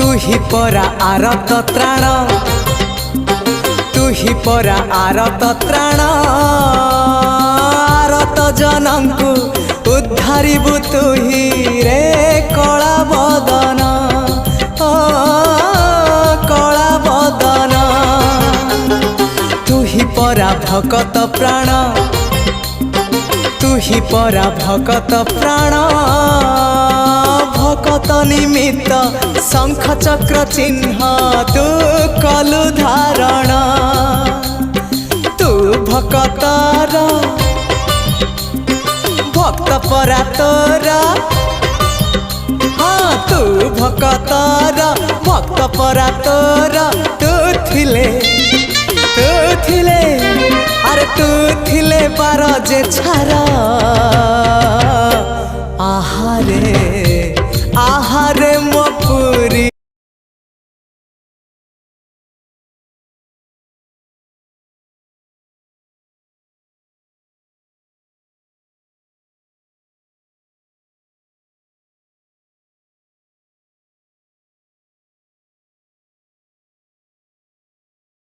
तू ही परा आरत त्राण तू ही परा आरत त्राण आरत जनंकु उद्धारिबु तू ही रे कला बदन ओ कला बदन तू ही परा भकत प्राण तू ही परा भकत प्राण भकत निमित्त शंख चक्र चिन्ह तू कलु धारण तू भकतर भक्त परा तोर हाँ तू भकतर भक्त परा तोर तू थिले अरे तू थिले पार जे छारा आहारे आहारे मो पुरी